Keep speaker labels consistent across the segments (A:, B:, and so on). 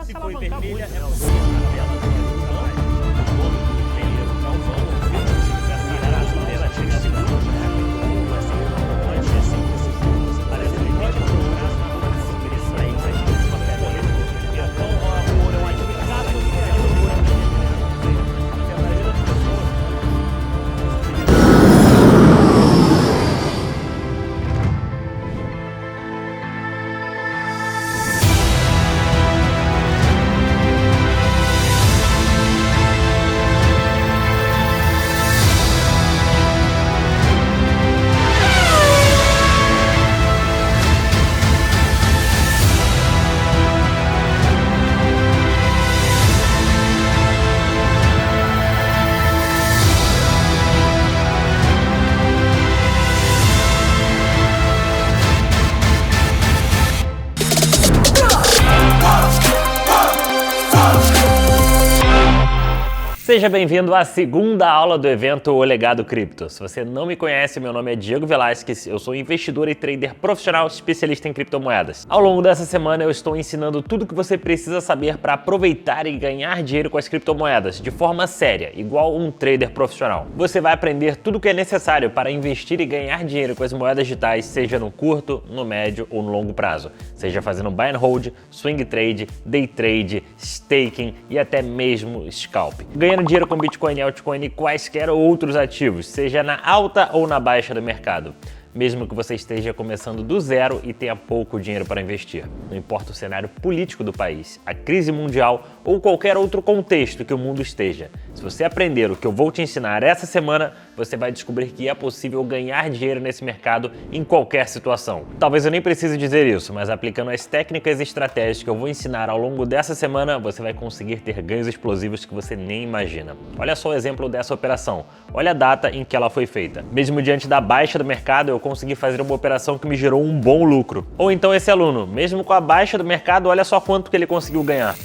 A: a se
B: Se foi
A: alavancar
B: vermelha,
A: muito.
B: é porque a tela não vai. Beleza, então vamos. Essa maneira chega a segurar. Pode ser assim, você parece que pode colocar isso aí, vai ter uma pele. Então, o ouro é um advogado,
C: Seja bem-vindo à segunda aula do evento O Legado Cripto. Se você não me conhece, meu nome é Diego Velasquez, eu sou investidor e trader profissional especialista em criptomoedas. Ao longo dessa semana eu estou ensinando tudo o que você precisa saber para aproveitar e ganhar dinheiro com as criptomoedas de forma séria, igual um trader profissional. Você vai aprender tudo o que é necessário para investir e ganhar dinheiro com as moedas digitais, seja no curto, no médio ou no longo prazo, seja fazendo buy and hold, swing trade, day trade, staking e até mesmo scalp. Ganhando dinheiro com Bitcoin, altcoin e quaisquer outros ativos, seja na alta ou na baixa do mercado. Mesmo que você esteja começando do zero e tenha pouco dinheiro para investir. Não importa o cenário político do país, a crise mundial ou qualquer outro contexto que o mundo esteja. Se você aprender o que eu vou te ensinar essa semana, você vai descobrir que é possível ganhar dinheiro nesse mercado em qualquer situação. Talvez eu nem precise dizer isso, mas aplicando as técnicas e estratégias que eu vou ensinar ao longo dessa semana, você vai conseguir ter ganhos explosivos que você nem imagina. Olha só o exemplo dessa operação. Olha a data em que ela foi feita. Mesmo diante da baixa do mercado, eu consegui fazer uma operação que me gerou um bom lucro. Ou então esse aluno, mesmo com a baixa do mercado, olha só quanto que ele conseguiu ganhar.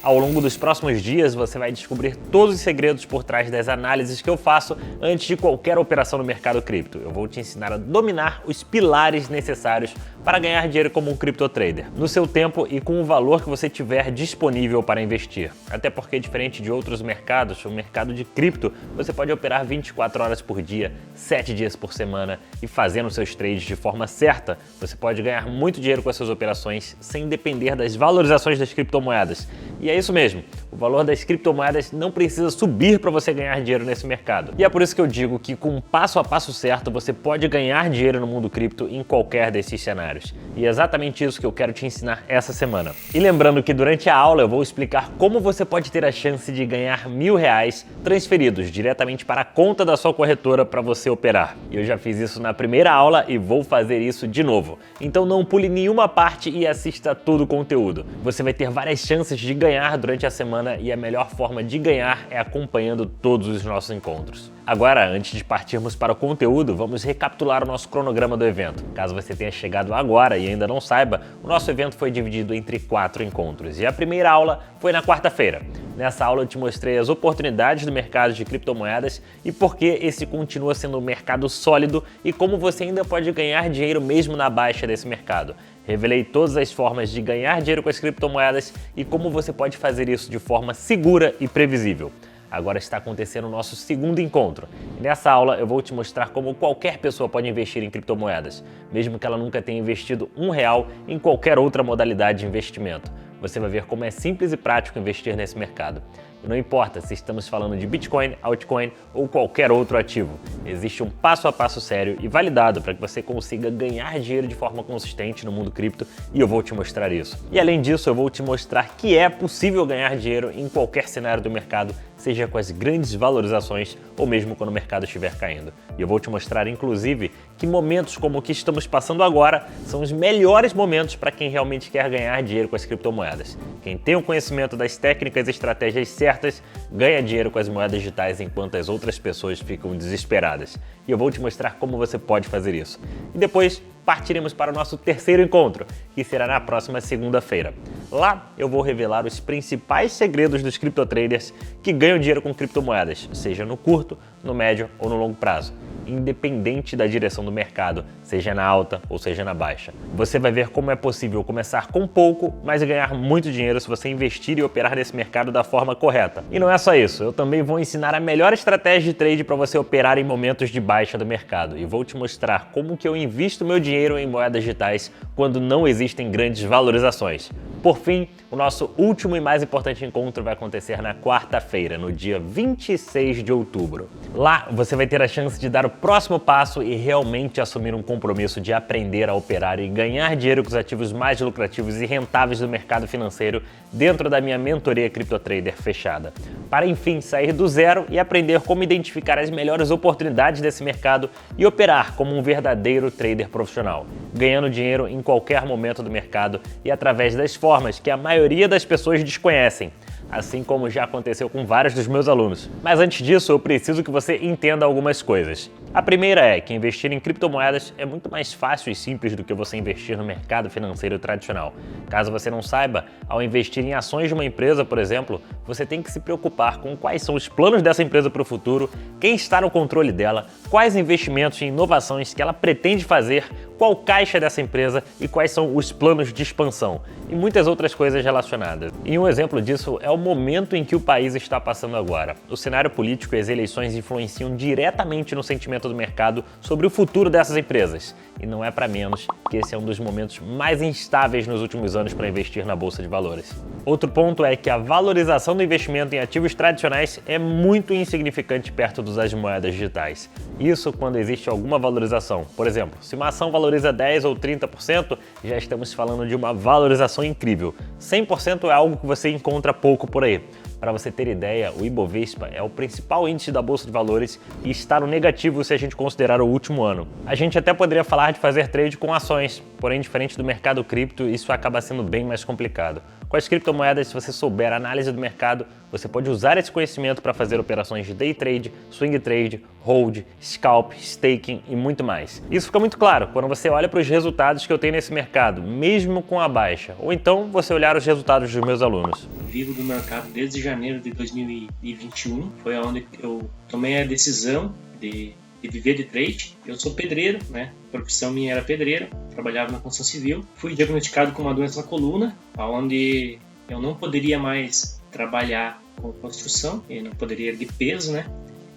C: Ao longo dos próximos dias, você vai descobrir todos os segredos por trás das análises que eu faço antes de qualquer operação no mercado cripto. Eu vou te ensinar a dominar os pilares necessários para ganhar dinheiro como um cripto trader, no seu tempo e com o valor que você tiver disponível para investir. Até porque, diferente de outros mercados, o mercado de cripto, você pode operar 24 horas por dia, 7 dias por semana e fazendo seus trades de forma certa, você pode ganhar muito dinheiro com as suas operações sem depender das valorizações das criptomoedas. E é isso mesmo, o valor das criptomoedas não precisa subir para você ganhar dinheiro nesse mercado. E é por isso que eu digo que com um passo a passo certo você pode ganhar dinheiro no mundo cripto em qualquer desses cenários. E é exatamente isso que eu quero te ensinar essa semana. E lembrando que durante a aula eu vou explicar como você pode ter a chance de ganhar R$1.000 transferidos diretamente para a conta da sua corretora para você operar. Eu já fiz isso na primeira aula e vou fazer isso de novo. Então não pule nenhuma parte e assista todo o conteúdo. Você vai ter várias chances de ganhar durante a semana e a melhor forma de ganhar é acompanhando todos os nossos encontros. Agora, antes de partirmos para o conteúdo, vamos recapitular o nosso cronograma do evento. Caso você tenha chegado agora e ainda não saiba, o nosso evento foi dividido entre 4 encontros e a primeira aula foi na quarta-feira. Nessa aula eu te mostrei as oportunidades do mercado de criptomoedas e por que esse continua sendo um mercado sólido e como você ainda pode ganhar dinheiro mesmo na baixa desse mercado. Revelei todas as formas de ganhar dinheiro com as criptomoedas e como você pode fazer isso de forma segura e previsível. Agora está acontecendo o nosso segundo encontro. E nessa aula eu vou te mostrar como qualquer pessoa pode investir em criptomoedas, mesmo que ela nunca tenha investido R$1 em qualquer outra modalidade de investimento. Você vai ver como é simples e prático investir nesse mercado. E não importa se estamos falando de Bitcoin, altcoin ou qualquer outro ativo, existe um passo a passo sério e validado para que você consiga ganhar dinheiro de forma consistente no mundo cripto e eu vou te mostrar isso. E além disso, eu vou te mostrar que é possível ganhar dinheiro em qualquer cenário do mercado, seja com as grandes valorizações ou mesmo quando o mercado estiver caindo. E eu vou te mostrar, inclusive, que momentos como o que estamos passando agora são os melhores momentos para quem realmente quer ganhar dinheiro com as criptomoedas. Quem tem o conhecimento das técnicas e estratégias certas ganha dinheiro com as moedas digitais enquanto as outras pessoas ficam desesperadas. E eu vou te mostrar como você pode fazer isso. E depois partiremos para o nosso terceiro encontro, que será na próxima segunda-feira. Lá eu vou revelar os principais segredos dos criptotraders que ganham dinheiro com criptomoedas, seja no curto, no médio ou no longo prazo. independente da direção do mercado, seja na alta ou seja na baixa. Você vai ver como é possível começar com pouco, mas ganhar muito dinheiro se você investir e operar nesse mercado da forma correta. E não é só isso, eu também vou ensinar a melhor estratégia de trade para você operar em momentos de baixa do mercado e vou te mostrar como que eu invisto meu dinheiro em moedas digitais quando não existem grandes valorizações. Por fim, o nosso último e mais importante encontro vai acontecer na quarta-feira, no dia 26 de outubro. Lá você vai ter a chance de dar o próximo passo e realmente assumir um compromisso de aprender a operar e ganhar dinheiro com os ativos mais lucrativos e rentáveis do mercado financeiro dentro da minha mentoria CryptoTrader fechada. Para enfim sair do zero e aprender como identificar as melhores oportunidades desse mercado e operar como um verdadeiro trader profissional, ganhando dinheiro em qualquer momento do mercado e através das formas que a maioria das pessoas desconhecem, assim como já aconteceu com vários dos meus alunos. Mas antes disso, eu preciso que você entenda algumas coisas. A primeira é que investir em criptomoedas é muito mais fácil e simples do que você investir no mercado financeiro tradicional. Caso você não saiba, ao investir em ações de uma empresa, por exemplo, você tem que se preocupar com quais são os planos dessa empresa para o futuro, quem está no controle dela, quais investimentos e inovações que ela pretende fazer, qual caixa dessa empresa e quais são os planos de expansão e muitas outras coisas relacionadas. E um exemplo disso é o momento em que o país está passando agora. O cenário político e as eleições influenciam diretamente no sentimento do mercado sobre o futuro dessas empresas. E não é para menos que esse é um dos momentos mais instáveis nos últimos anos para investir na bolsa de valores. Outro ponto é que a valorização do investimento em ativos tradicionais é muito insignificante perto das moedas digitais. Isso quando existe alguma valorização. Por exemplo, se uma ação valoriza 10 ou 30%, já estamos falando de uma valorização incrível. 100% é algo que você encontra pouco por aí. Para você ter ideia, o Ibovespa é o principal índice da Bolsa de Valores e está no negativo se a gente considerar o último ano. A gente até poderia falar de fazer trade com ações, porém diferente do mercado cripto, isso acaba sendo bem mais complicado. Com as criptomoedas, se você souber a análise do mercado, você pode usar esse conhecimento para fazer operações de day trade, swing trade, hold, scalp, staking e muito mais. Isso fica muito claro quando você olha para os resultados que eu tenho nesse mercado, mesmo com a baixa, ou então você olhar os resultados dos meus alunos.
A: Vivo do mercado desde janeiro de 2021, foi onde eu tomei a decisão de viver de trade. Eu sou pedreiro, né? A profissão minha era pedreiro, trabalhava na construção civil. Fui diagnosticado com uma doença na coluna, onde eu não poderia mais trabalhar com construção, eu não poderia erguer peso, né?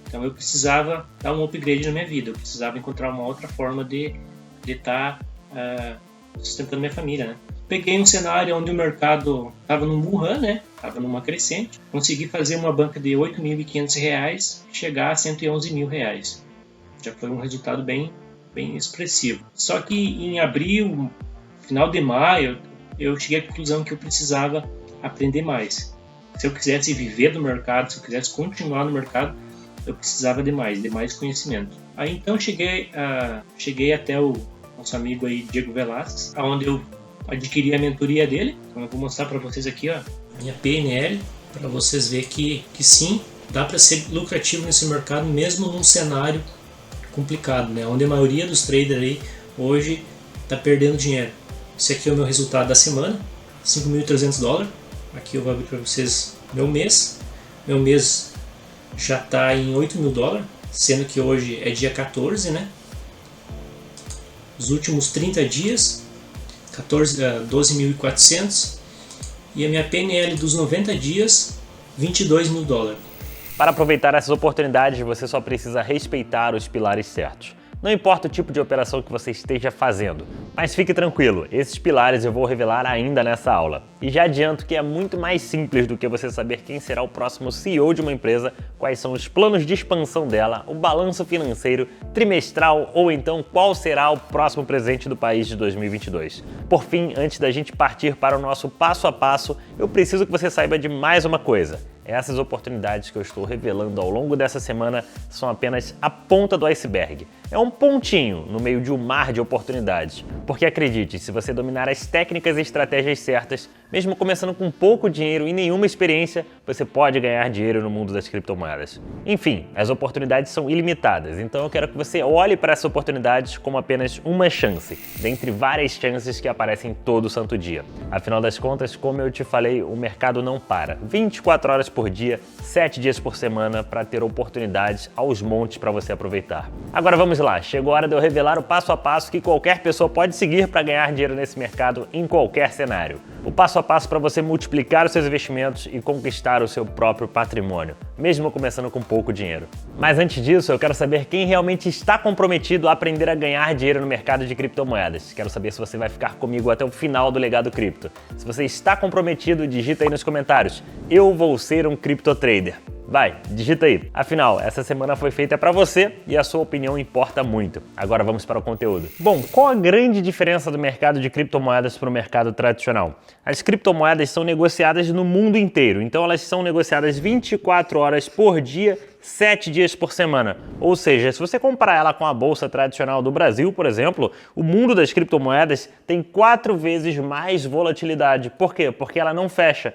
A: Então eu precisava dar um upgrade na minha vida, eu precisava encontrar uma outra forma de estar sustentando minha família, né? Peguei um cenário onde o mercado estava num bull run, né? Estava numa crescente. Consegui fazer uma banca de R$ 8.500 chegar a R$ 111.000. Já foi um resultado bem expressivo. Só que em abril, final de maio, eu cheguei à conclusão que eu precisava aprender mais. Se eu quisesse viver do mercado, se eu quisesse continuar no mercado, eu precisava de mais conhecimento. Aí então cheguei até o nosso amigo aí, Diego Velasquez, onde eu adquiri a mentoria dele. Então eu vou mostrar para vocês aqui, ó, a minha PNL, para vocês verem que sim, dá para ser lucrativo nesse mercado mesmo num cenário complicado, né? Onde a maioria dos traders aí hoje está perdendo dinheiro. Esse aqui é o meu resultado da semana, $5.300. Aqui eu vou abrir para vocês meu mês. Meu mês já está em $8.000, sendo que hoje é dia 14, né? Os últimos 30 dias, 12.400. E a minha PNL dos 90 dias, $22.000.
C: Para aproveitar essas oportunidades, você só precisa respeitar os pilares certos. Não importa o tipo de operação que você esteja fazendo, mas fique tranquilo, esses pilares eu vou revelar ainda nessa aula. E já adianto que é muito mais simples do que você saber quem será o próximo CEO de uma empresa, quais são os planos de expansão dela, o balanço financeiro, trimestral ou então qual será o próximo presidente do país de 2022. Por fim, antes da gente partir para o nosso passo a passo, eu preciso que você saiba de mais uma coisa. Essas oportunidades que eu estou revelando ao longo dessa semana são apenas a ponta do iceberg. É um pontinho no meio de um mar de oportunidades. Porque acredite, se você dominar as técnicas e estratégias certas, mesmo começando com pouco dinheiro e nenhuma experiência, você pode ganhar dinheiro no mundo das criptomoedas. Enfim, as oportunidades são ilimitadas, então eu quero que você olhe para essas oportunidades como apenas uma chance, dentre várias chances que aparecem todo santo dia. Afinal das contas, como eu te falei, o mercado não para. 24 horas por dia, 7 dias por semana, para ter oportunidades aos montes para você aproveitar. Agora vamos lá, chegou a hora de eu revelar o passo a passo que qualquer pessoa pode seguir para ganhar dinheiro nesse mercado em qualquer cenário. O passo a passo para você multiplicar os seus investimentos e conquistar o seu próprio patrimônio, mesmo começando com pouco dinheiro. Mas antes disso, eu quero saber quem realmente está comprometido a aprender a ganhar dinheiro no mercado de criptomoedas. Quero saber se você vai ficar comigo até o final do Legado Cripto. Se você está comprometido, digita aí nos comentários: eu vou ser um criptotrader. Vai, digita aí. Afinal, essa semana foi feita para você e a sua opinião importa muito. Agora vamos para o conteúdo. Bom, qual a grande diferença do mercado de criptomoedas para o mercado tradicional? As criptomoedas são negociadas no mundo inteiro, então elas são negociadas 24 horas por dia, 7 dias por semana. Ou seja, se você comparar ela com a bolsa tradicional do Brasil, por exemplo, o mundo das criptomoedas tem 4 vezes mais volatilidade. Por quê? Porque ela não fecha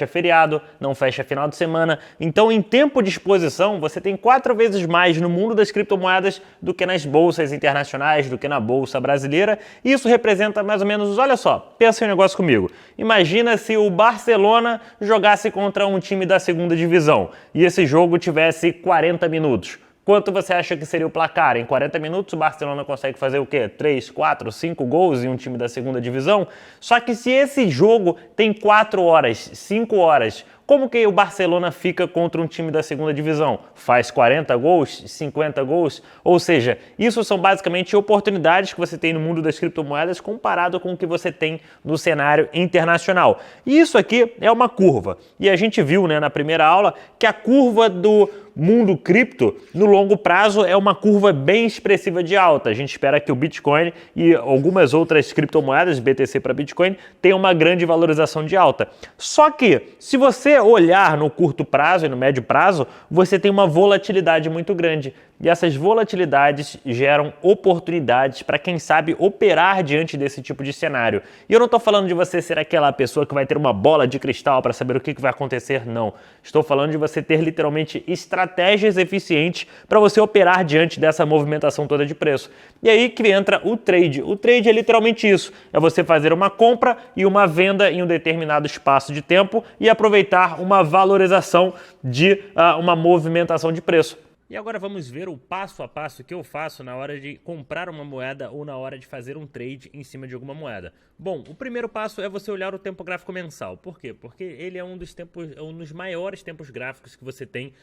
C: feriado, não fecha final de semana. Então, em tempo de exposição, você tem 4 vezes mais no mundo das criptomoedas do que nas bolsas internacionais, do que na bolsa brasileira. E isso representa mais ou menos, olha só, pensa em um negócio comigo. Imagina se o Barcelona jogasse contra um time da segunda divisão e esse jogo tivesse 40 minutos. Quanto você acha que seria o placar? Em 40 minutos o Barcelona consegue fazer o quê? 3, 4, 5 gols em um time da segunda divisão? Só que se esse jogo tem 4 horas, 5 horas, como que o Barcelona fica contra um time da segunda divisão? Faz 40 gols, 50 gols? Ou seja, isso são basicamente oportunidades que você tem no mundo das criptomoedas comparado com o que você tem no cenário internacional. E isso aqui é uma curva. E a gente viu, né, na primeira aula que a curva do mundo cripto, no longo prazo, é uma curva bem expressiva de alta. A gente espera que o Bitcoin e algumas outras criptomoedas, BTC para Bitcoin, tenham uma grande valorização de alta. Só que, se você olhar no curto prazo e no médio prazo, você tem uma volatilidade muito grande. E essas volatilidades geram oportunidades para quem sabe operar diante desse tipo de cenário. E eu não estou falando de você ser aquela pessoa que vai ter uma bola de cristal para saber o que vai acontecer, não. Estou falando de você ter literalmente estratégias eficientes para você operar diante dessa movimentação toda de preço. E aí que entra o trade. O trade é literalmente isso. É você fazer uma compra e uma venda em um determinado espaço de tempo e aproveitar uma valorização de uma movimentação de preço. E agora vamos ver o passo a passo que eu faço na hora de comprar uma moeda ou na hora de fazer um trade em cima de alguma moeda. Bom, o primeiro passo é você olhar o tempo gráfico mensal. Por quê? Porque ele é um dos maiores tempos gráficos que você tem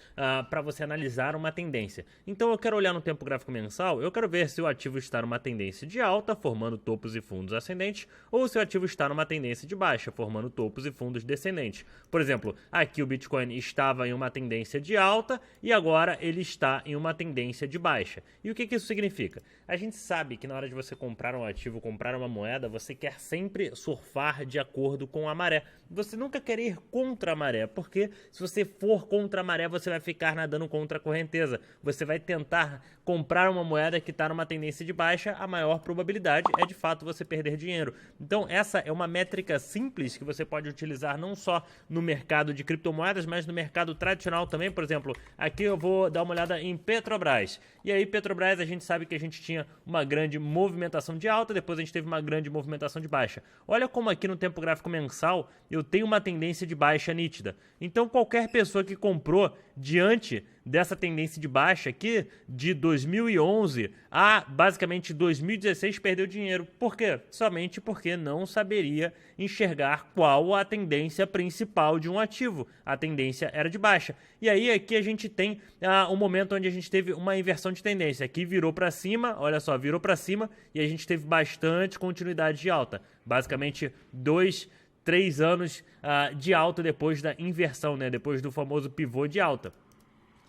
C: para você analisar uma tendência. Então eu quero olhar no tempo gráfico mensal, eu quero ver se o ativo está numa tendência de alta, formando topos e fundos ascendentes, ou se o ativo está numa tendência de baixa, formando topos e fundos descendentes. Por exemplo, aqui o Bitcoin estava em uma tendência de alta e agora ele está em uma tendência de baixa. E o que isso significa? A gente sabe que na hora de você comprar um ativo, comprar uma moeda, você quer sempre surfar de acordo com a maré. Você nunca quer ir contra a maré, porque se você for contra a maré, você vai ficar nadando contra a correnteza. Você vai tentar comprar uma moeda que está numa tendência de baixa, a maior probabilidade é de fato você perder dinheiro. Então essa é uma métrica simples que você pode utilizar não só no mercado de criptomoedas, mas no mercado tradicional também. Por exemplo, aqui eu vou dar uma olhada em Petrobras. E aí Petrobras, a gente sabe que a gente tinha uma grande movimentação de alta, depois a gente teve uma grande movimentação de baixa. Olha como aqui no tempo gráfico mensal eu tenho uma tendência de baixa nítida. Então qualquer pessoa que comprou diante dessa tendência de baixa aqui, de 2011 a basicamente 2016, perdeu dinheiro. Por quê? Somente porque não saberia enxergar qual a tendência principal de um ativo. A tendência era de baixa. E aí aqui a gente tem um momento onde a gente teve uma inversão de tendência. Aqui virou para cima, olha só, virou para cima e a gente teve bastante continuidade de alta. Basicamente 2-3 anos de alta depois da inversão, né? Depois do famoso pivô de alta.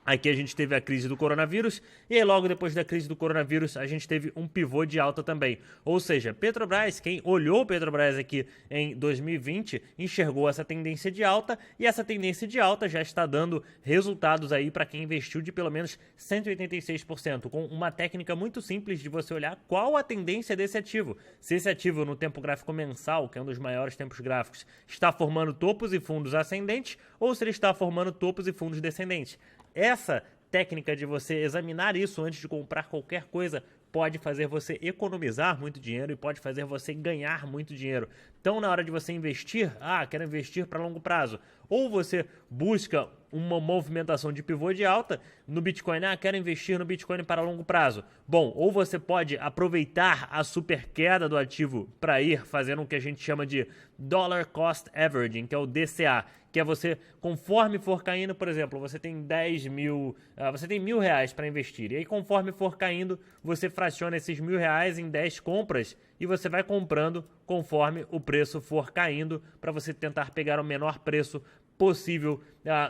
C: Aqui a gente teve a crise do coronavírus e aí logo depois da crise do coronavírus a gente teve um pivô de alta também. Ou seja, Petrobras, quem olhou Petrobras aqui em 2020 enxergou essa tendência de alta e essa tendência de alta já está dando resultados aí para quem investiu de pelo menos 186%, com uma técnica muito simples de você olhar qual a tendência desse ativo. Se esse ativo no tempo gráfico mensal, que é um dos maiores tempos gráficos, está formando topos e fundos ascendentes ou se ele está formando topos e fundos descendentes. Essa técnica de você examinar isso antes de comprar qualquer coisa pode fazer você economizar muito dinheiro e pode fazer você ganhar muito dinheiro. Então, na hora de você investir, quero investir para longo prazo. Ou você busca uma movimentação de pivô de alta no Bitcoin. Quero investir no Bitcoin para longo prazo. Bom, ou você pode aproveitar a super queda do ativo para ir fazendo o que a gente chama de Dollar Cost Averaging, que é o DCA, que é você, conforme for caindo, por exemplo, você tem 10 mil, você tem R$1.000 para investir, e aí conforme for caindo, você fraciona esses R$1.000 em 10 compras e você vai comprando conforme o preço for caindo para você tentar pegar o menor preço possível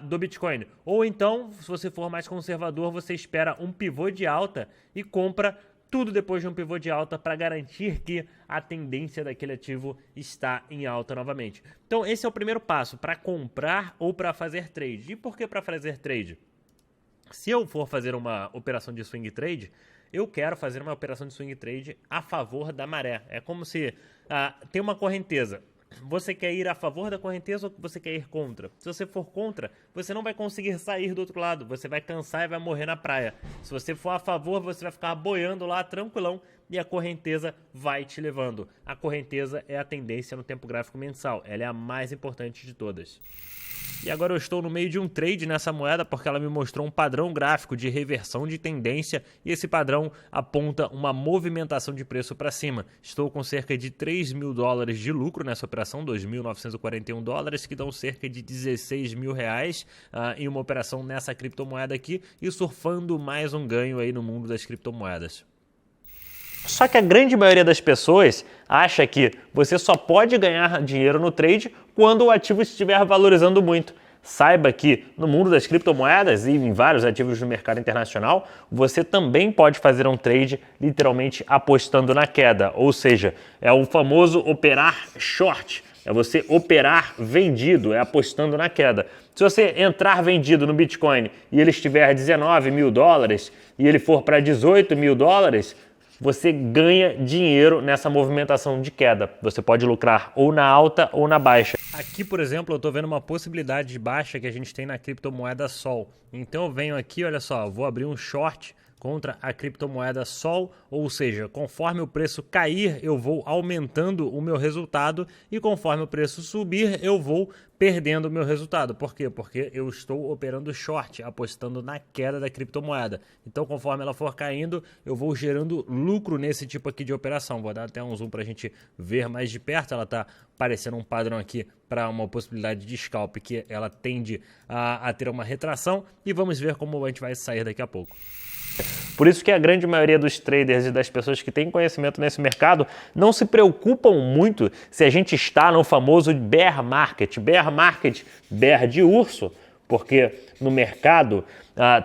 C: do Bitcoin. Ou então, se você for mais conservador, você espera um pivô de alta e compra tudo depois de um pivô de alta para garantir que a tendência daquele ativo está em alta novamente. Então esse é o primeiro passo, para comprar ou para fazer trade. E por que para fazer trade? Se eu for fazer uma operação de swing trade, eu quero fazer uma operação de swing trade a favor da maré. É como se tem uma correnteza. Você quer ir a favor da correnteza ou você quer ir contra? Se você for contra, você não vai conseguir sair do outro lado. Você vai cansar e vai morrer na praia. Se você for a favor, você vai ficar boiando lá tranquilão e a correnteza vai te levando. A correnteza é a tendência no tempo gráfico mensal. Ela é a mais importante de todas. E agora eu estou no meio de um trade nessa moeda porque ela me mostrou um padrão gráfico de reversão de tendência e esse padrão aponta uma movimentação de preço para cima. Estou com cerca de $3.000 de lucro nessa operação, $2.941, que dão cerca de R$16.000 em uma operação nessa criptomoeda aqui e surfando mais um ganho aí no mundo das criptomoedas. Só que a grande maioria das pessoas acha que você só pode ganhar dinheiro no trade quando o ativo estiver valorizando muito. Saiba que no mundo das criptomoedas e em vários ativos do mercado internacional, você também pode fazer um trade literalmente apostando na queda. Ou seja, é o famoso operar short. É você operar vendido, é apostando na queda. Se você entrar vendido no Bitcoin e ele estiver $19.000 e ele for para $18.000, você ganha dinheiro nessa movimentação de queda. Você pode lucrar ou na alta ou na baixa. Aqui, por exemplo, eu estou vendo uma possibilidade de baixa que a gente tem na criptomoeda Sol. Então eu venho aqui, olha só, vou abrir um short contra a criptomoeda Sol, ou seja, conforme o preço cair, eu vou aumentando o meu resultado e conforme o preço subir, eu vou perdendo o meu resultado. Por quê? Porque eu estou operando short, apostando na queda da criptomoeda. Então, conforme ela for caindo, eu vou gerando lucro nesse tipo aqui de operação. Vou dar até um zoom para a gente ver mais de perto. Ela está parecendo um padrão aqui para uma possibilidade de scalp, que ela tende a ter uma retração. E vamos ver como a gente vai sair daqui a pouco. Por isso que a grande maioria dos traders e das pessoas que têm conhecimento nesse mercado não se preocupam muito se a gente está no famoso bear market. Bear market, bear de urso, porque no mercado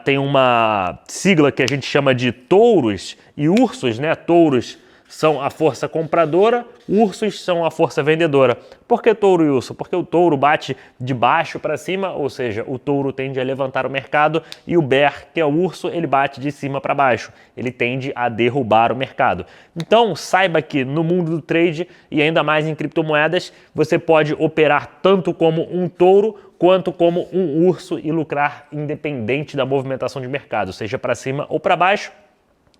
C: tem uma sigla que a gente chama de touros e ursos, né? Touros são a força compradora, ursos são a força vendedora. Por que touro e urso? Porque o touro bate de baixo para cima, ou seja, o touro tende a levantar o mercado e o bear, que é o urso, ele bate de cima para baixo. Ele tende a derrubar o mercado. Então, saiba que no mundo do trade e ainda mais em criptomoedas, você pode operar tanto como um touro quanto como um urso e lucrar independente da movimentação de mercado, seja para cima ou para baixo.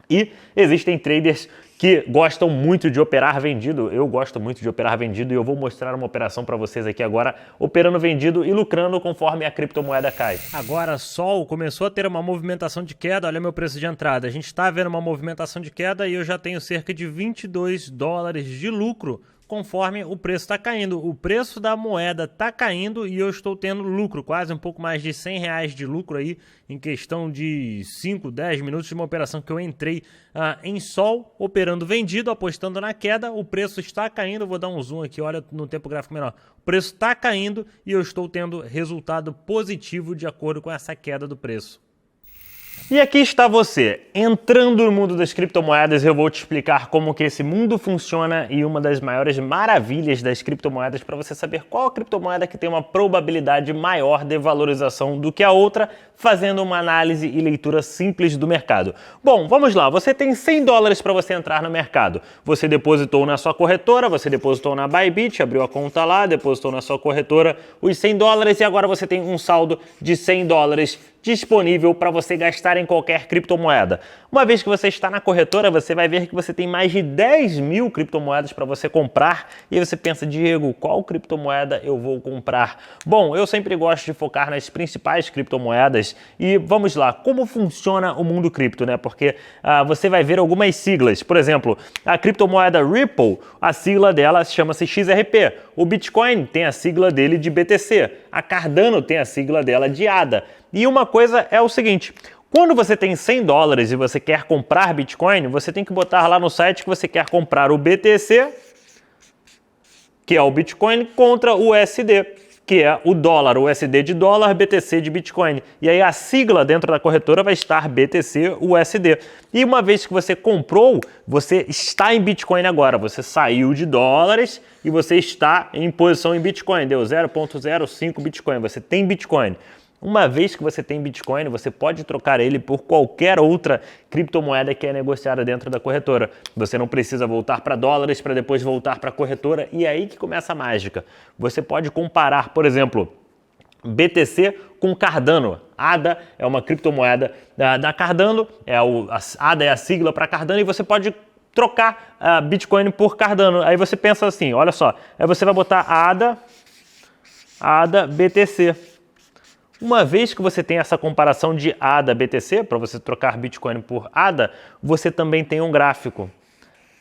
C: E existem traders que gostam muito de operar vendido. Eu gosto muito de operar vendido e eu vou mostrar uma operação para vocês aqui agora, operando vendido e lucrando conforme a criptomoeda cai. Agora, Sol começou a ter uma movimentação de queda. Olha meu preço de entrada. A gente está vendo uma movimentação de queda e eu já tenho cerca de $22 de lucro conforme o preço está caindo. O preço da moeda está caindo e eu estou tendo lucro, quase um pouco mais de R$100 de lucro aí em questão de 5, 10 minutos de uma operação que eu entrei em Sol, operando vendido, apostando na queda. O preço está caindo, vou dar um zoom aqui, olha no tempo gráfico menor. O preço está caindo e eu estou tendo resultado positivo de acordo com essa queda do preço. E aqui está você, entrando no mundo das criptomoedas. Eu vou te explicar como que esse mundo funciona e uma das maiores maravilhas das criptomoedas para você saber qual a criptomoeda que tem uma probabilidade maior de valorização do que a outra, fazendo uma análise e leitura simples do mercado. Bom, vamos lá, você tem $100 para você entrar no mercado. Você depositou na sua corretora, você depositou na Bybit, abriu a conta lá, depositou na sua corretora os $100 e agora você tem um saldo de $100 disponível para você gastar em qualquer criptomoeda. Uma vez que você está na corretora, você vai ver que você tem mais de 10 mil criptomoedas para você comprar. E aí você pensa, Diego, qual criptomoeda eu vou comprar? Bom, eu sempre gosto de focar nas principais criptomoedas. E vamos lá, como funciona o mundo cripto, né? Porque você vai ver algumas siglas. Por exemplo, a criptomoeda Ripple, a sigla dela chama-se XRP. O Bitcoin tem a sigla dele de BTC. A Cardano tem a sigla dela de ADA. E uma coisa é o seguinte, quando você tem $100 e você quer comprar Bitcoin, você tem que botar lá no site que você quer comprar o BTC, que é o Bitcoin, contra o USD, que é o dólar, o USD de dólar, BTC de Bitcoin. E aí a sigla dentro da corretora vai estar BTC USD. E uma vez que você comprou, você está em Bitcoin agora. Você saiu de dólares e você está em posição em Bitcoin. Deu 0,05 Bitcoin. Você tem Bitcoin. Uma vez que você tem Bitcoin, você pode trocar ele por qualquer outra criptomoeda que é negociada dentro da corretora. Você não precisa voltar para dólares para depois voltar para a corretora e é aí que começa a mágica. Você pode comparar, por exemplo, BTC com Cardano. ADA é uma criptomoeda da Cardano, ADA é a sigla para Cardano e você pode trocar Bitcoin por Cardano. Aí você pensa assim, olha só, aí você vai botar ADA BTC. Uma vez que você tem essa comparação de ADA BTC, para você trocar Bitcoin por ADA, você também tem um gráfico.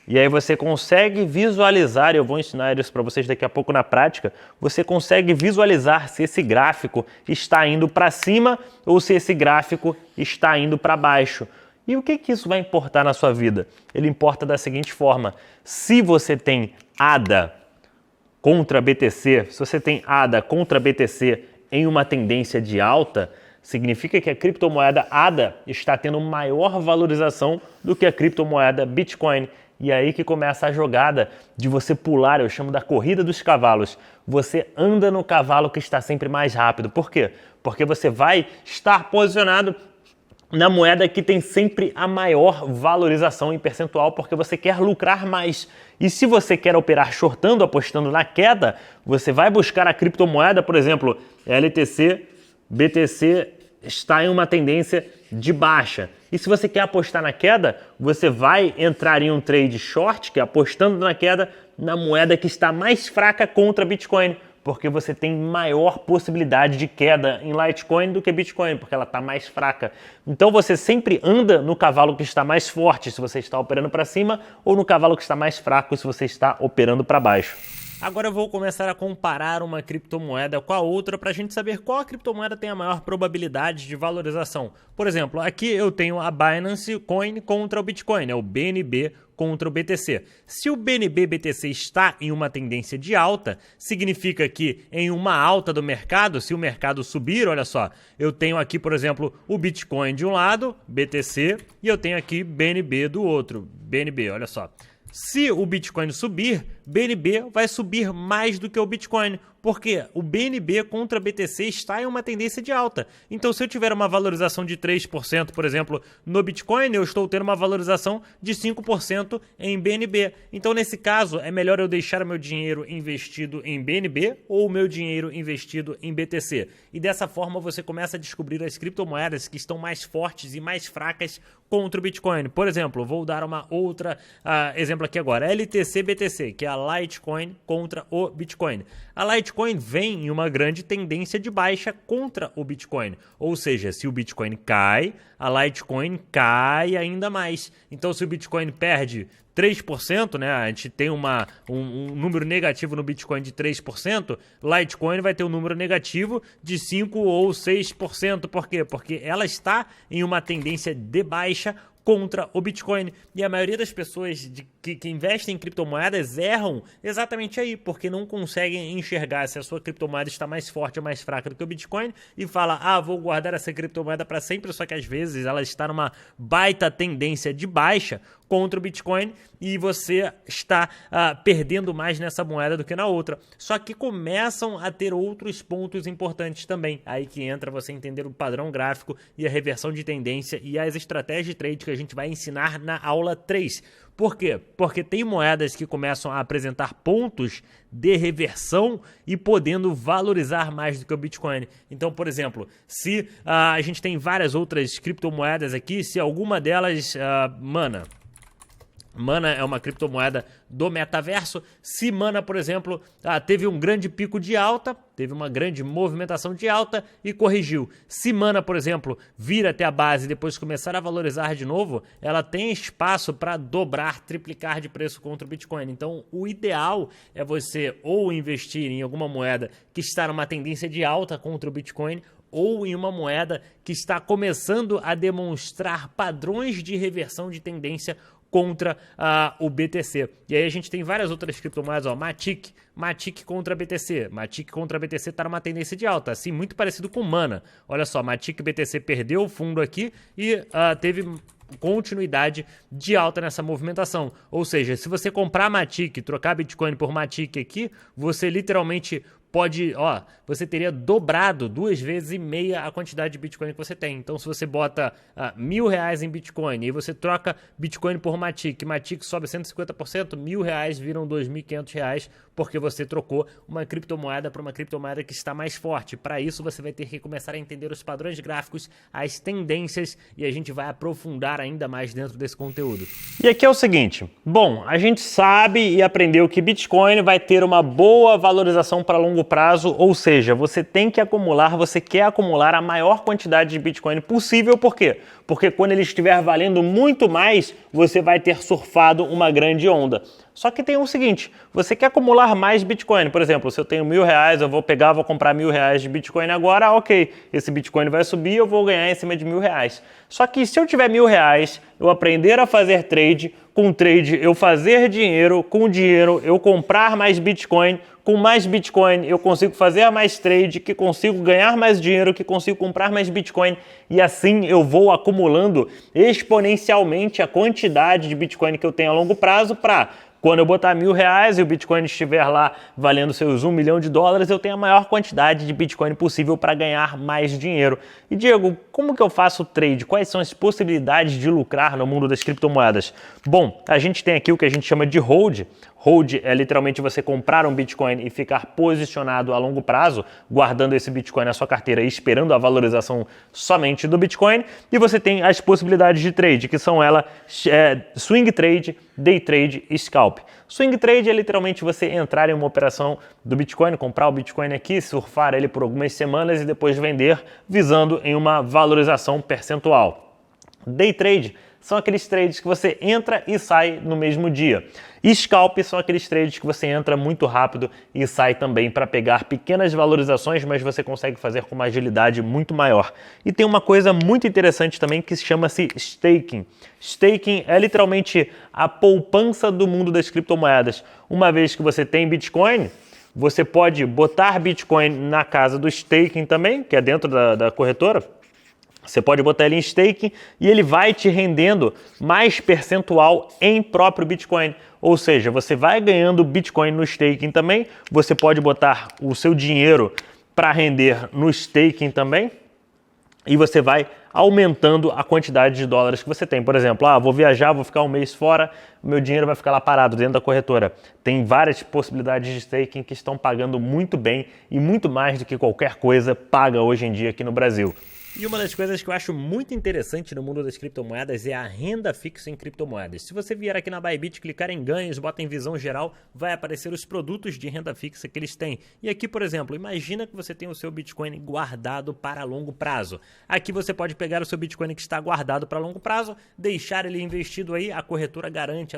C: E aí você consegue visualizar, eu vou ensinar isso para vocês daqui a pouco na prática, você consegue visualizar se esse gráfico está indo para cima ou se esse gráfico está indo para baixo. E o que isso vai importar na sua vida? Ele importa da seguinte forma, se você tem ADA contra BTC, se você tem ADA contra BTC em uma tendência de alta, significa que a criptomoeda ADA está tendo maior valorização do que a criptomoeda Bitcoin. E é aí que começa a jogada de você pular, eu chamo da corrida dos cavalos. Você anda no cavalo que está sempre mais rápido. Por quê? Porque você vai estar posicionado na moeda que tem sempre a maior valorização em percentual, porque você quer lucrar mais. E se você quer operar shortando, apostando na queda, você vai buscar a criptomoeda, por exemplo, LTC, BTC está em uma tendência de baixa. E se você quer apostar na queda, você vai entrar em um trade short, que é apostando na queda, na moeda que está mais fraca contra Bitcoin, porque você tem maior possibilidade de queda em Litecoin do que Bitcoin, porque ela está mais fraca. Então você sempre anda no cavalo que está mais forte se você está operando para cima ou no cavalo que está mais fraco se você está operando para baixo. Agora eu vou começar a comparar uma criptomoeda com a outra para a gente saber qual a criptomoeda tem a maior probabilidade de valorização. Por exemplo, aqui eu tenho a Binance Coin contra o Bitcoin, o BNB contra o BTC. Se o BNB-BTC está em uma tendência de alta, significa que em uma alta do mercado, se o mercado subir, olha só, eu tenho aqui, por exemplo, o Bitcoin de um lado, BTC, e eu tenho aqui BNB do outro, BNB, olha só. Se o Bitcoin subir, BNB vai subir mais do que o Bitcoin, porque o BNB contra BTC está em uma tendência de alta. Então, se eu tiver uma valorização de 3%, por exemplo, no Bitcoin, eu estou tendo uma valorização de 5% em BNB. Então, nesse caso, é melhor eu deixar meu dinheiro investido em BNB ou o meu dinheiro investido em BTC. E dessa forma, você começa a descobrir as criptomoedas que estão mais fortes e mais fracas contra o Bitcoin. Por exemplo, vou dar uma outra exemplo aqui agora, LTC-BTC, que é a Litecoin contra o Bitcoin. A Litecoin vem em uma grande tendência de baixa contra o Bitcoin, ou seja, se o Bitcoin cai, a Litecoin cai ainda mais. Então, se o Bitcoin perde 3%, né, a gente tem um número negativo no Bitcoin de 3%, Litecoin vai ter um número negativo de 5% ou 6%. Por quê? Porque ela está em uma tendência de baixa contra o Bitcoin. E a maioria das pessoas que investem em criptomoedas erram exatamente aí, porque não conseguem enxergar se a sua criptomoeda está mais forte ou mais fraca do que o Bitcoin e fala, vou guardar essa criptomoeda para sempre, só que às vezes ela está numa baita tendência de baixa contra o Bitcoin e você está perdendo mais nessa moeda do que na outra. Só que começam a ter outros pontos importantes também. Aí que entra você entender o padrão gráfico e a reversão de tendência e as estratégias de trade que a gente vai ensinar na aula 3. Por quê? Porque tem moedas que começam a apresentar pontos de reversão e podendo valorizar mais do que o Bitcoin. Então, por exemplo, se a gente tem várias outras criptomoedas aqui, se alguma delas, Mana é uma criptomoeda do metaverso. Se Mana, por exemplo, teve um grande pico de alta, teve uma grande movimentação de alta e corrigiu. Se Mana, por exemplo, vir até a base e depois começar a valorizar de novo, ela tem espaço para dobrar, triplicar de preço contra o Bitcoin. Então, o ideal é você ou investir em alguma moeda que está numa tendência de alta contra o Bitcoin, ou em uma moeda que está começando a demonstrar padrões de reversão de tendência contra o BTC. E aí a gente tem várias outras criptomoedas, ó, Matic contra BTC. Matic contra BTC está numa tendência de alta, assim, muito parecido com Mana. Olha só, Matic BTC perdeu o fundo aqui e teve continuidade de alta nessa movimentação. Ou seja, se você comprar Matic, trocar Bitcoin por Matic aqui, você literalmente pode, você teria dobrado 2,5 vezes a quantidade de Bitcoin que você tem. Então, se você bota R$1.000 em Bitcoin e você troca Bitcoin por Matic sobe 150%, R$1.000 viram R$2.500, porque você trocou uma criptomoeda para uma criptomoeda que está mais forte. Para isso, você vai ter que começar a entender os padrões gráficos, as tendências, e a gente vai aprofundar ainda mais dentro desse conteúdo. E aqui é o seguinte, bom, a gente sabe e aprendeu que Bitcoin vai ter uma boa valorização para longo prazo, ou seja, você tem que acumular, você quer acumular a maior quantidade de Bitcoin possível, por quê? Porque quando ele estiver valendo muito mais, você vai ter surfado uma grande onda. Só que tem o seguinte, você quer acumular mais Bitcoin, por exemplo, se eu tenho R$1.000, eu vou comprar R$1.000 de Bitcoin agora, ok, esse Bitcoin vai subir, eu vou ganhar em cima de R$1.000. Só que se eu tiver R$1.000, eu aprender a fazer trade, com trade eu fazer dinheiro, com dinheiro eu comprar mais Bitcoin, com mais Bitcoin eu consigo fazer mais trade, que consigo ganhar mais dinheiro, que consigo comprar mais Bitcoin e assim eu vou acumulando exponencialmente a quantidade de Bitcoin que eu tenho a longo prazo para quando eu botar R$1.000 e o Bitcoin estiver lá valendo seus $1 milhão, eu tenho a maior quantidade de Bitcoin possível para ganhar mais dinheiro. E Diego, como que eu faço trade? Quais são as possibilidades de lucrar no mundo das criptomoedas? Bom, a gente tem aqui o que a gente chama de hold. Hold é literalmente você comprar um Bitcoin e ficar posicionado a longo prazo, guardando esse Bitcoin na sua carteira e esperando a valorização somente do Bitcoin. E você tem as possibilidades de trade, que são swing trade, day trade e scalp. Swing trade é literalmente você entrar em uma operação do Bitcoin, comprar o Bitcoin aqui, surfar ele por algumas semanas e depois vender, visando em uma valorização percentual. Day trade são aqueles trades que você entra e sai no mesmo dia. E scalp são aqueles trades que você entra muito rápido e sai também para pegar pequenas valorizações, mas você consegue fazer com uma agilidade muito maior. E tem uma coisa muito interessante também que chama-se staking. Staking é literalmente a poupança do mundo das criptomoedas. Uma vez que você tem Bitcoin, você pode botar Bitcoin na casa do staking também, que é dentro da corretora. Você pode botar ele em staking e ele vai te rendendo mais percentual em próprio Bitcoin. Ou seja, você vai ganhando Bitcoin no staking também. Você pode botar o seu dinheiro para render no staking também. E você vai aumentando a quantidade de dólares que você tem. Por exemplo, vou viajar, vou ficar um mês fora, meu dinheiro vai ficar lá parado dentro da corretora. Tem várias possibilidades de staking que estão pagando muito bem e muito mais do que qualquer coisa paga hoje em dia aqui no Brasil. E uma das coisas que eu acho muito interessante no mundo das criptomoedas é a renda fixa em criptomoedas. Se você vier aqui na Bybit, clicar em ganhos, bota em visão geral, vai aparecer os produtos de renda fixa que eles têm. E aqui, por exemplo, imagina que você tem o seu Bitcoin guardado para longo prazo. Aqui você pode pegar o seu Bitcoin que está guardado para longo prazo, deixar ele investido aí, a corretora garante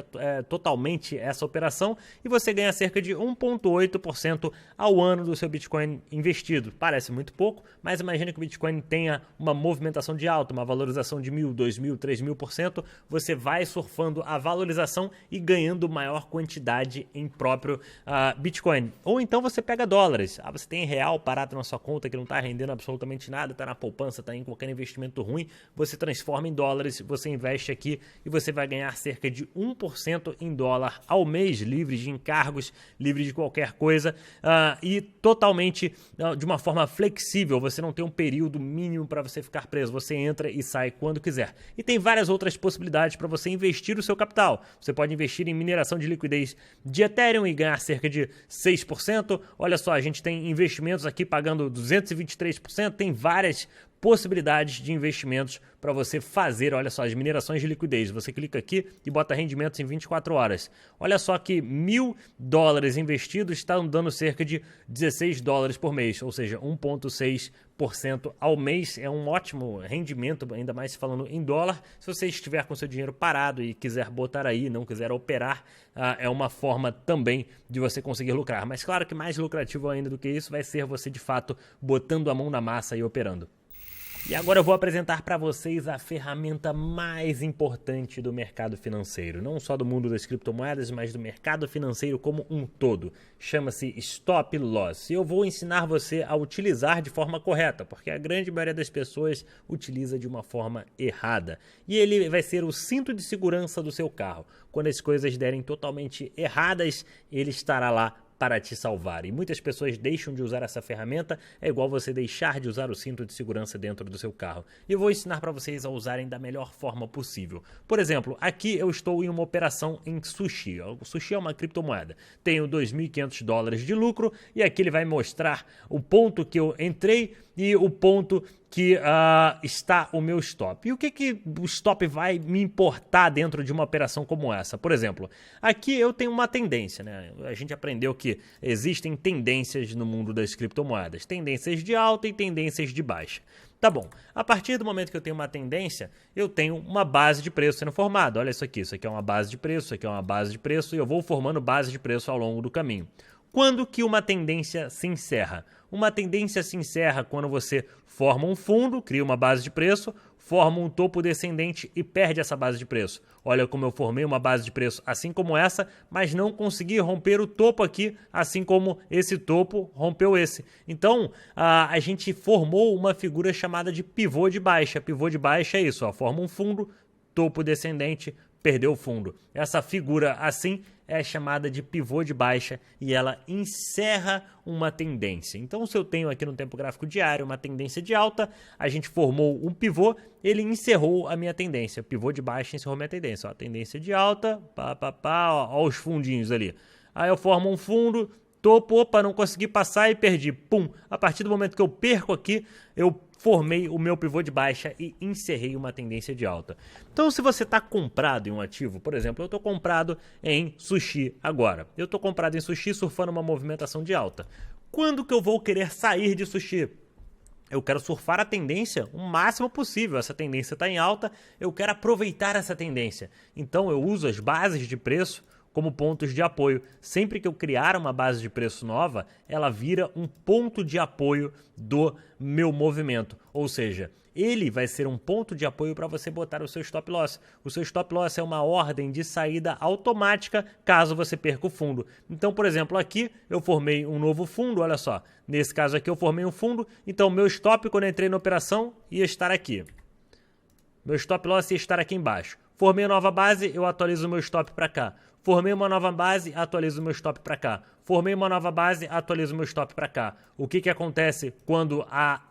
C: totalmente essa operação e você ganha cerca de 1,8% ao ano do seu Bitcoin investido. Parece muito pouco, mas imagina que o Bitcoin tenha uma movimentação de alta, uma valorização de 1.000, 2.000, 3.000%, você vai surfando a valorização e ganhando maior quantidade em próprio Bitcoin. Ou então você pega dólares. Você tem real parado na sua conta que não está rendendo absolutamente nada, está na poupança, está em qualquer investimento ruim, você transforma em dólares, você investe aqui e você vai ganhar cerca de 1% em dólar ao mês, livre de encargos, livre de qualquer coisa e totalmente de uma forma flexível. Você não tem um período mínimo para você ficar preso, você entra e sai quando quiser. E tem várias outras possibilidades para você investir o seu capital. Você pode investir em mineração de liquidez de Ethereum e ganhar cerca de 6%. Olha só, a gente tem investimentos aqui pagando 223%, tem várias possibilidades de investimentos para você fazer. Olha só, as minerações de liquidez. Você clica aqui e bota rendimentos em 24 horas. Olha só que $1.000 investidos estão dando cerca de $16 por mês, ou seja, 1,6% ao mês. É um ótimo rendimento, ainda mais falando em dólar. Se você estiver com seu dinheiro parado e quiser botar aí, não quiser operar, é uma forma também de você conseguir lucrar. Mas claro que mais lucrativo ainda do que isso vai ser você de fato botando a mão na massa e operando. E agora eu vou apresentar para vocês a ferramenta mais importante do mercado financeiro, não só do mundo das criptomoedas, mas do mercado financeiro como um todo. Chama-se Stop Loss. E eu vou ensinar você a utilizar de forma correta, porque a grande maioria das pessoas utiliza de uma forma errada. E ele vai ser o cinto de segurança do seu carro. Quando as coisas derem totalmente erradas, ele estará lá para te salvar. E muitas pessoas deixam de usar essa ferramenta, é igual você deixar de usar o cinto de segurança dentro do seu carro. E eu vou ensinar para vocês a usarem da melhor forma possível. Por exemplo, aqui eu estou em uma operação em sushi. O sushi é uma criptomoeda. Tenho $2.500 de lucro e aqui ele vai mostrar o ponto que eu entrei e o ponto que está o meu stop. E o que o stop vai me importar dentro de uma operação como essa? Por exemplo, aqui eu tenho uma tendência, né? A gente aprendeu que existem tendências no mundo das criptomoedas. Tendências de alta e tendências de baixa. Tá bom, a partir do momento que eu tenho uma tendência, eu tenho uma base de preço sendo formada. Olha isso aqui é uma base de preço, isso aqui é uma base de preço e eu vou formando base de preço ao longo do caminho. Quando que uma tendência se encerra? Uma tendência se encerra quando você forma um fundo, cria uma base de preço, forma um topo descendente e perde essa base de preço. Olha como eu formei uma base de preço assim como essa, mas não consegui romper o topo aqui, assim como esse topo rompeu esse. Então, a gente formou uma figura chamada de pivô de baixa. Pivô de baixa é isso, forma um fundo, topo descendente, perdeu o fundo. Essa figura assim é chamada de pivô de baixa e ela encerra uma tendência. Então, se eu tenho aqui no tempo gráfico diário uma tendência de alta, a gente formou um pivô, ele encerrou a minha tendência. Pivô de baixa encerrou a minha tendência. Ó, tendência de alta, ó os fundinhos ali. Aí eu formo um fundo, topo, opa, não consegui passar e perdi. Pum! A partir do momento que eu perco aqui, eu formei o meu pivô de baixa e encerrei uma tendência de alta. Então, se você está comprado em um ativo, por exemplo, eu estou comprado em sushi agora. Eu estou comprado em sushi surfando uma movimentação de alta. Quando que eu vou querer sair de sushi? Eu quero surfar a tendência o máximo possível. Essa tendência está em alta, eu quero aproveitar essa tendência. Então, eu uso as bases de preço como pontos de apoio. Sempre que eu criar uma base de preço nova, ela vira um ponto de apoio do meu movimento. Ou seja, ele vai ser um ponto de apoio para você botar o seu stop loss. O seu stop loss é uma ordem de saída automática caso você perca o fundo. Então, por exemplo, aqui eu formei um novo fundo, olha só. Nesse caso aqui eu formei um fundo, então meu stop quando eu entrei na operação ia estar aqui. Meu stop loss ia estar aqui embaixo. Formei uma nova base, eu atualizo o meu stop para cá. Formei uma nova base, atualizo o meu stop para cá. Formei uma nova base, atualizo o meu stop para cá. O que acontece quando a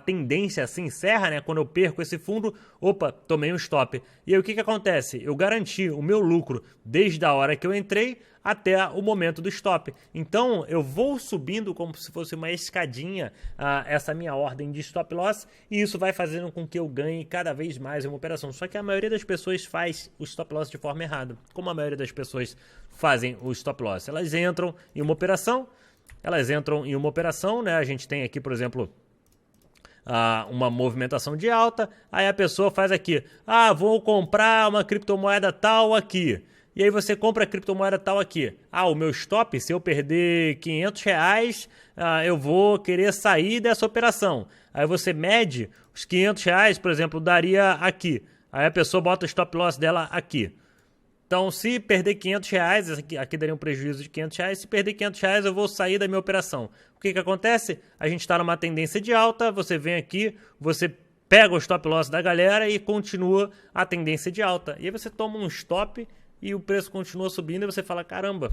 C: tendência se encerra, né? Quando eu perco esse fundo, opa, tomei um stop. E aí o que acontece? Eu garanti o meu lucro desde a hora que eu entrei até o momento do stop. Então eu vou subindo como se fosse uma escadinha essa minha ordem de stop loss e isso vai fazendo com que eu ganhe cada vez mais uma operação. Só que a maioria das pessoas faz o stop loss de forma errada. Como a maioria das pessoas fazem o stop loss? Elas entram em uma operação, né? A gente tem aqui, por exemplo, uma movimentação de alta, aí a pessoa faz aqui, vou comprar uma criptomoeda tal aqui.
B: e aí você compra a criptomoeda tal aqui. O meu stop, se eu perder R$500, eu vou querer sair dessa operação. Aí você mede os R$500, por exemplo, daria aqui. Aí a pessoa bota o stop loss dela aqui. Então, se perder R$500, aqui daria um prejuízo de R$500, se perder R$500 eu vou sair da minha operação. O que acontece? A gente está numa tendência de alta, você vem aqui, você pega o stop loss da galera e continua a tendência de alta. E aí você toma um stop e o preço continua subindo e você fala, caramba,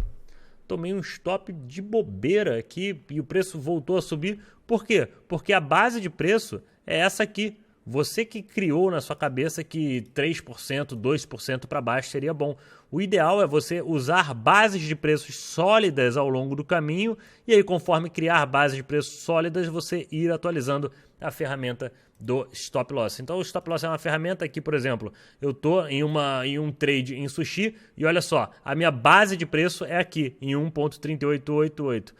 B: tomei um stop de bobeira aqui e o preço voltou a subir. Por quê? Porque a base de preço é essa aqui. Você que criou na sua cabeça que 3%, 2% para baixo seria bom. O ideal é você usar bases de preços sólidas ao longo do caminho e aí conforme criar bases de preços sólidas você ir atualizando a ferramenta do stop loss. Então o stop loss é uma ferramenta que, por exemplo, eu estou em um trade em sushi e olha só, a minha base de preço é aqui em 1.3888.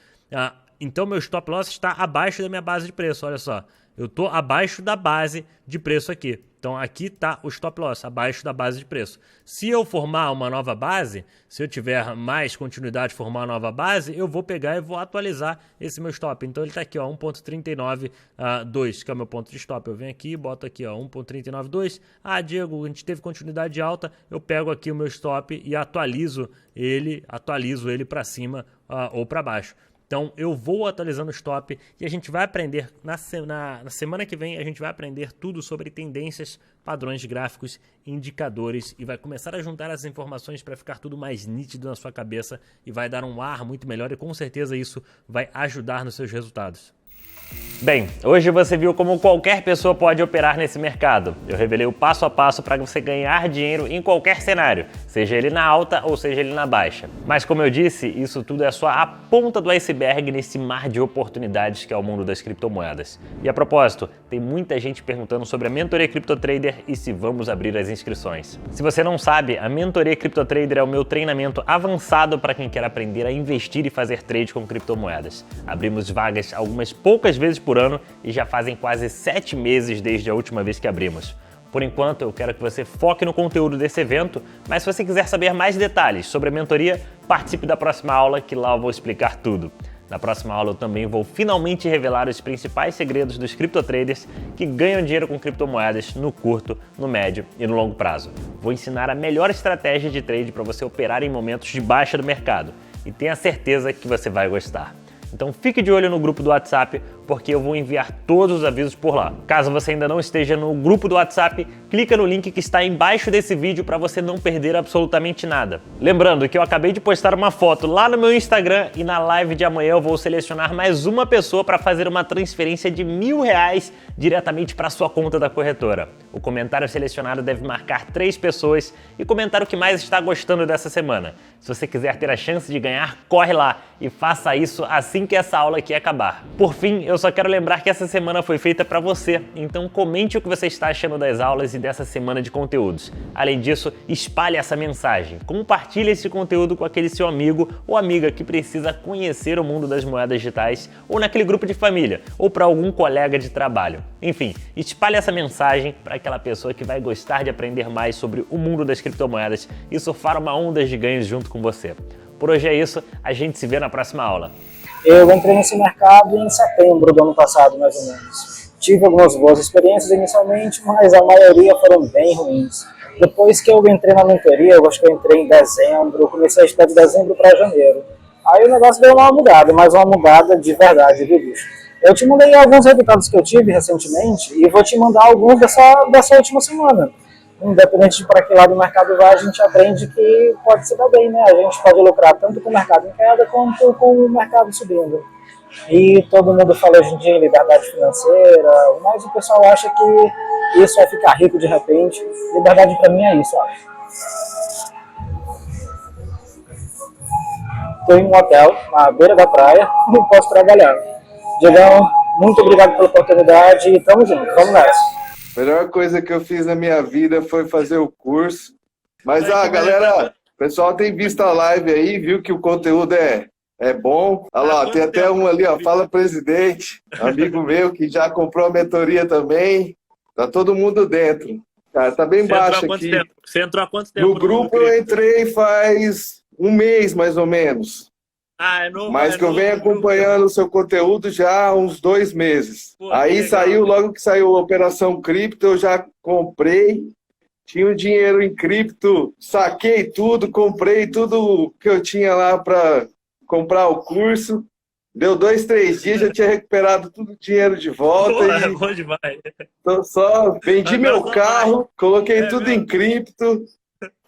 B: Então meu stop loss está abaixo da minha base de preço, olha só. Eu estou abaixo da base de preço aqui. Então aqui está o stop loss, abaixo da base de preço. Se eu formar uma nova base, se eu tiver mais continuidade de formar uma nova base, eu vou pegar e vou atualizar esse meu stop. Então ele está aqui, 1.392, que é o meu ponto de stop. Eu venho aqui e boto aqui, 1.392. Diego, a gente teve continuidade de alta, eu pego aqui o meu stop e atualizo ele para cima ou para baixo. Então eu vou atualizando o stop e a gente vai aprender, na semana que vem, a gente vai aprender tudo sobre tendências, padrões gráficos, indicadores e vai começar a juntar as informações para ficar tudo mais nítido na sua cabeça e vai dar um ar muito melhor e com certeza isso vai ajudar nos seus resultados. Bem, hoje você viu como qualquer pessoa pode operar nesse mercado. Eu revelei o passo a passo para você ganhar dinheiro em qualquer cenário, seja ele na alta ou seja ele na baixa. Mas como eu disse, isso tudo é só a ponta do iceberg nesse mar de oportunidades que é o mundo das criptomoedas. E a propósito, tem muita gente perguntando sobre a mentoria CryptoTrader e se vamos abrir as inscrições. Se você não sabe, a mentoria CryptoTrader é o meu treinamento avançado para quem quer aprender a investir e fazer trade com criptomoedas. Abrimos vagas algumas poucas vezes por ano e já fazem quase 7 meses desde a última vez que abrimos. Por enquanto, eu quero que você foque no conteúdo desse evento, mas se você quiser saber mais detalhes sobre a mentoria, participe da próxima aula que lá eu vou explicar tudo. Na próxima aula eu também vou finalmente revelar os principais segredos dos criptotraders que ganham dinheiro com criptomoedas no curto, no médio e no longo prazo. Vou ensinar a melhor estratégia de trade para você operar em momentos de baixa do mercado e tenha certeza que você vai gostar. Então fique de olho no grupo do WhatsApp, porque eu vou enviar todos os avisos por lá. Caso você ainda não esteja no grupo do WhatsApp, clica no link que está embaixo desse vídeo para você não perder absolutamente nada. Lembrando que eu acabei de postar uma foto lá no meu Instagram e na live de amanhã eu vou selecionar mais uma pessoa para fazer uma transferência de R$1.000 diretamente para sua conta da corretora. O comentário selecionado deve marcar 3 pessoas e comentar o que mais está gostando dessa semana. Se você quiser ter a chance de ganhar, corre lá e faça isso assim que essa aula aqui acabar. Por fim, eu só quero lembrar que essa semana foi feita para você, então comente o que você está achando das aulas e dessa semana de conteúdos. Além disso, espalhe essa mensagem, compartilhe esse conteúdo com aquele seu amigo ou amiga que precisa conhecer o mundo das moedas digitais ou naquele grupo de família ou para algum colega de trabalho. Enfim, espalhe essa mensagem para aquela pessoa que vai gostar de aprender mais sobre o mundo das criptomoedas e surfar uma onda de ganhos junto com você. Por hoje é isso, a gente se vê na próxima aula.
D: Eu entrei nesse mercado em setembro do ano passado, mais ou menos. Tive algumas boas experiências inicialmente, mas a maioria foram bem ruins. Depois que eu entrei na mentoria, eu acho que eu entrei em dezembro, comecei a estudar de dezembro para janeiro. Aí o negócio deu uma mudada, mas uma mudada de verdade, viu, bicho? Eu te mandei alguns resultados que eu tive recentemente e vou te mandar alguns dessa última semana. Independente de para que lado do mercado vai, a gente aprende que pode se dar bem, né? A gente pode lucrar tanto com o mercado em queda quanto com o mercado subindo. E todo mundo fala hoje em dia em liberdade financeira, mas o pessoal acha que isso é ficar rico de repente. Liberdade para mim é isso, ó. Estou em um hotel, na beira da praia, e posso trabalhar. Diegão, muito obrigado pela oportunidade e tamo junto, vamos nessa.
E: A melhor coisa que eu fiz na minha vida foi fazer o curso. Mas, galera, o pessoal tem visto a live aí, viu que o conteúdo é bom. Olha lá, tem até um ali, ó, Fala Presidente, amigo meu que já comprou a mentoria também. Tá todo mundo dentro. Cara, tá bem
B: Você entrou há
E: baixo
B: quanto
E: aqui.
B: tempo? Você entrou há quanto tempo
E: No grupo eu
B: cripto?
E: entrei faz um mês, mais ou menos.
B: Ah, é novo,
E: Mas
B: é
E: que eu
B: novo
E: venho
B: no grupo.
E: acompanhando o seu conteúdo já há uns 2 meses.
B: Pô, que
E: Aí
B: legal.
E: saiu, logo que saiu a Operação Cripto, eu já comprei. Tinha o dinheiro em cripto, saquei tudo, comprei tudo que eu tinha lá para comprar o curso. Deu 2, 3 dias, já tinha recuperado todo o dinheiro de volta
B: Pô, é
E: e
B: bom demais.
E: tô só vendi
B: Agora
E: meu
B: só
E: carro, coloquei
B: É
E: tudo
B: mesmo?
E: em cripto.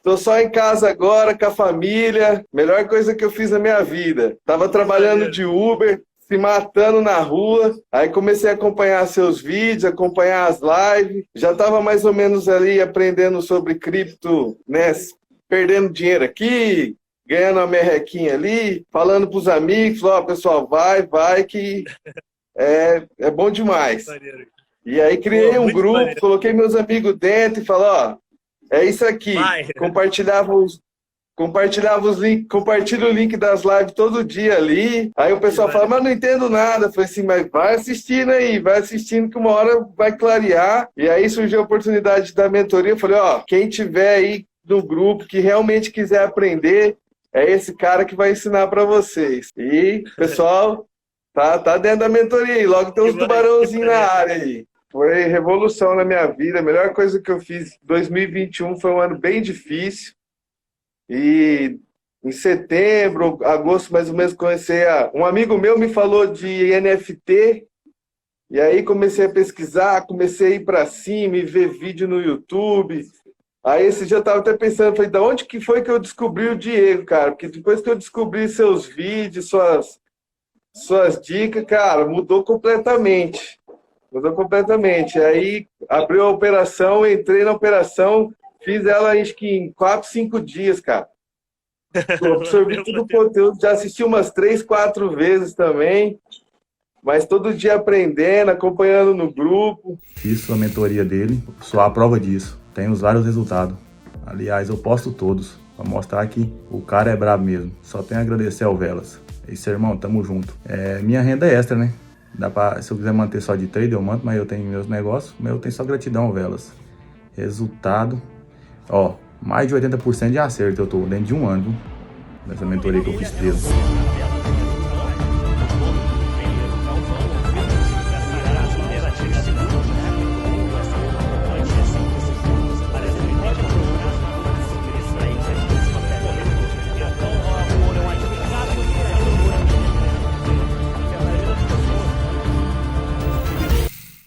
E: Tô só em casa agora com a família. Melhor coisa que eu fiz na minha vida. Tava trabalhando
B: maneiro.
E: de Uber, se matando na rua. Aí comecei a acompanhar seus vídeos, acompanhar as lives. Já tava mais ou menos ali aprendendo sobre cripto, né? Perdendo dinheiro aqui, ganhando uma merrequinha ali, falando pros amigos, ó, pessoal, vai que é bom demais.
B: Maneiro.
E: E aí criei
B: Pô,
E: um
B: muito
E: grupo,
B: maneiro.
E: coloquei meus amigos dentro e falei, ó, é isso aqui.
B: Vai.
E: Compartilhava os links, compartilha o link das lives todo dia ali. Aí o pessoal fala, mas não entendo nada. Eu falei assim, mas vai assistindo aí, vai assistindo que uma hora vai clarear. E aí surgiu a oportunidade da mentoria. Eu falei, ó, quem tiver aí no grupo que realmente quiser aprender, é esse cara que vai ensinar para vocês. E, pessoal, tá dentro da mentoria aí. Logo tem uns tubarãozinhos na área aí. Foi revolução na minha vida. A melhor coisa que eu fiz em 2021 foi um ano bem difícil. E em setembro, agosto, mais ou menos, um amigo meu me falou de NFT. E aí comecei a pesquisar, comecei a ir para cima e ver vídeo no YouTube. Aí esse dia eu tava até pensando, falei, da onde que foi que eu descobri o Diego, cara? Porque depois que eu descobri seus vídeos, suas dicas, cara, mudou completamente. Mudou completamente. Aí abriu a operação, entrei na operação, fiz ela acho que em 4, 5 dias, cara. Eu absorvi todo o conteúdo, já assisti umas 3, 4 vezes também. Mas todo dia aprendendo, acompanhando no grupo.
F: Fiz a mentoria dele, sou a prova disso. Tenho vários resultados. Aliás, eu posto todos, pra mostrar que o cara é brabo mesmo. Só tenho a agradecer ao Velas. É isso, irmão, tamo junto. Minha renda é extra, né? Se eu quiser manter só de trade, eu manto, mas eu tenho meus negócios, mas eu tenho só gratidão ao Velas. Resultado, ó, mais de 80% de acerto eu tô dentro de um ano, viu? Nessa mentoria que eu fiz preso.